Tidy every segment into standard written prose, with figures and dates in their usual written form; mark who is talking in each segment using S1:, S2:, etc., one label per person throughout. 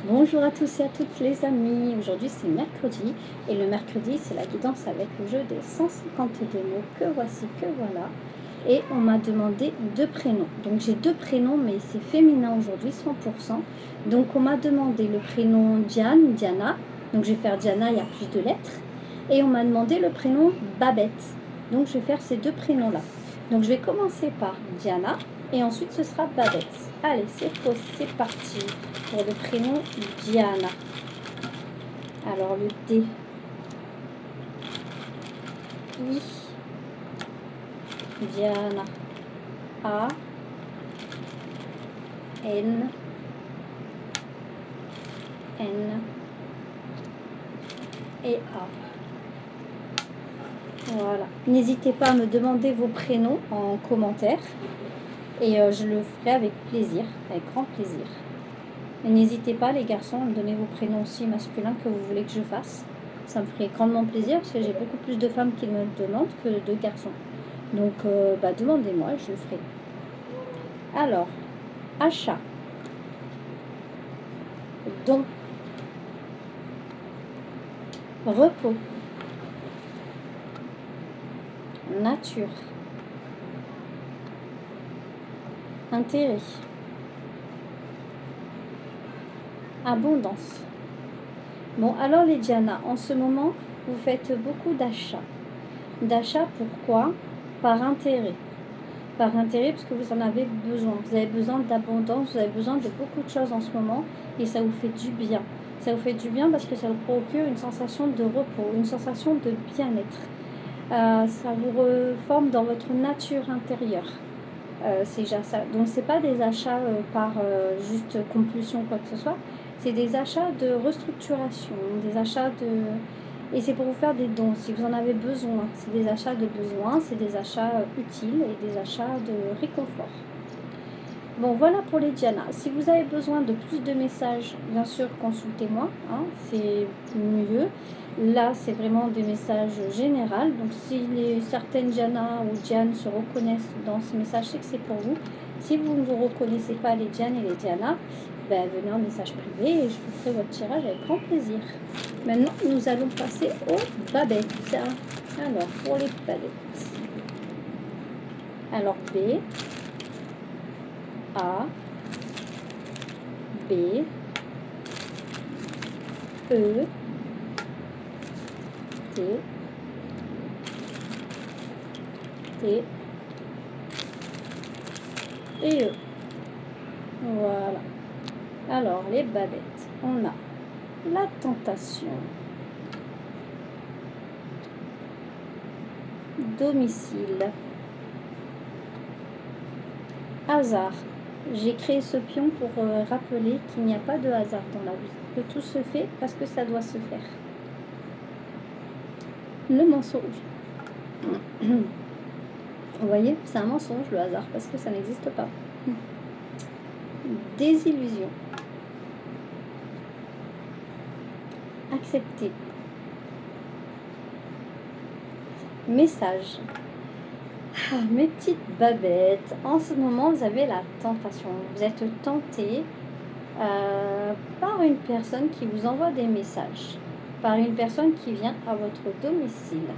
S1: Bonjour à tous et à toutes les amis, aujourd'hui c'est mercredi et le mercredi c'est la guidance avec le jeu des 152 mots que voici, que voilà. Et on m'a demandé deux prénoms, donc j'ai deux prénoms mais c'est féminin aujourd'hui 100%. Donc on m'a demandé le prénom Diane, Diana, donc je vais faire Diana, il y a plus de lettres. Et on m'a demandé le prénom Babette, donc je vais faire ces deux prénoms là. Donc je vais commencer par Diana et ensuite ce sera Babette. Allez c'est parti pour le prénom Diana. Alors le D, I, Diana, A, N, N et A. Voilà. N'hésitez pas à me demander vos prénoms en commentaire et je le ferai avec plaisir, avec grand plaisir. Et n'hésitez pas les garçons à me donner vos prénoms aussi masculins que vous voulez que je fasse. Ça me ferait grandement plaisir parce que j'ai beaucoup plus de femmes qui me demandent que de garçons. Donc demandez-moi et je le ferai. Alors, achat, don, repos, nature, intérêt, abondance. Bon, alors les Diana, en ce moment, vous faites beaucoup d'achats. D'achat, pourquoi? Par intérêt. Par intérêt, parce que vous en avez besoin. Vous avez besoin d'abondance, vous avez besoin de beaucoup de choses en ce moment et ça vous fait du bien. Ça vous fait du bien parce que ça vous procure une sensation de repos, une sensation de bien-être. Ça vous reforme dans votre nature intérieure. C'est déjà ça. Donc, ce n'est pas des achats par juste compulsion ou quoi que ce soit. C'est des achats de restructuration, des achats de... Et c'est pour vous faire des dons si vous en avez besoin. C'est des achats de besoin, c'est des achats utiles et des achats de réconfort. Bon, voilà pour les Diana. Si vous avez besoin de plus de messages, bien sûr, consultez-moi. Hein, c'est mieux. Là, c'est vraiment des messages généraux. Donc, si certaines Diana ou Diane se reconnaissent dans ce message, c'est que c'est pour vous. Si vous ne vous reconnaissez pas les Diane et les Diana, venez en message privé et je vous ferai votre tirage avec grand plaisir. Maintenant, nous allons passer aux babettes. Alors, pour les babettes. Alors, B, A, B, E, T, T et E. Voilà. Alors, les babettes, on a la tentation, domicile, hasard. J'ai créé ce pion pour rappeler qu'il n'y a pas de hasard dans la vie, que tout se fait parce que ça doit se faire. Le mensonge. Vous voyez, c'est un mensonge le hasard parce que ça n'existe pas. Désillusion. Accepter. Message. Mes petites babettes, en ce moment vous avez la tentation. Vous êtes tenté par une personne qui vous envoie des messages, par une personne qui vient à votre domicile.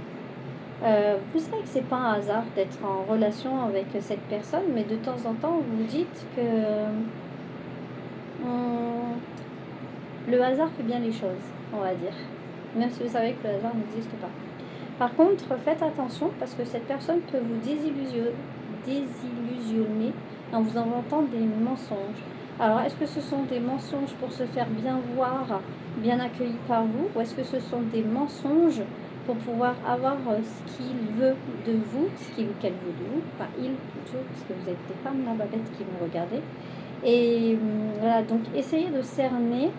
S1: Vous savez que c'est pas un hasard d'être en relation avec cette personne, mais de temps en temps vous vous dites que le hasard fait bien les choses, on va dire, même si vous savez que le hasard n'existe pas. Par contre, faites attention parce que cette personne peut vous désillusionner en vous inventant des mensonges. Alors, est-ce que ce sont des mensonges pour se faire bien voir, bien accueilli par vous, ou est-ce que ce sont des mensonges pour pouvoir avoir ce qu'il veut de vous, qu'elle veut de vous, enfin il plutôt, parce que vous êtes des femmes, la babette qui me regardez. Et voilà, donc essayez de cerner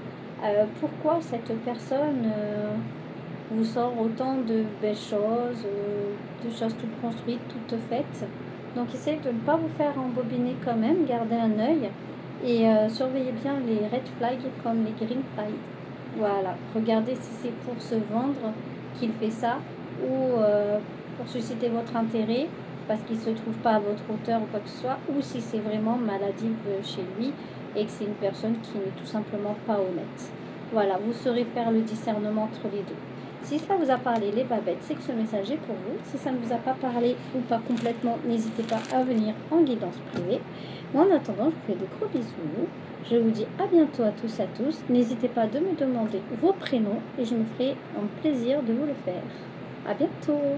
S1: pourquoi cette personne vous sort autant de belles choses, de choses toutes construites, toutes faites. Donc essayez de ne pas vous faire embobiner quand même, gardez un œil et surveillez bien les red flags comme les green flags. Voilà, regardez si c'est pour se vendre qu'il fait ça ou pour susciter votre intérêt parce qu'il ne se trouve pas à votre hauteur ou quoi que ce soit, ou si c'est vraiment maladif chez lui et que c'est une personne qui n'est tout simplement pas honnête. Voilà, vous saurez faire le discernement entre les deux. Si cela vous a parlé, les babettes, c'est que ce message est pour vous. Si ça ne vous a pas parlé ou pas complètement, n'hésitez pas à venir en guidance privée. Mais en attendant, je vous fais de gros bisous. Je vous dis à bientôt à tous et à tous. N'hésitez pas de me demander vos prénoms et je me ferai un plaisir de vous le faire. À bientôt!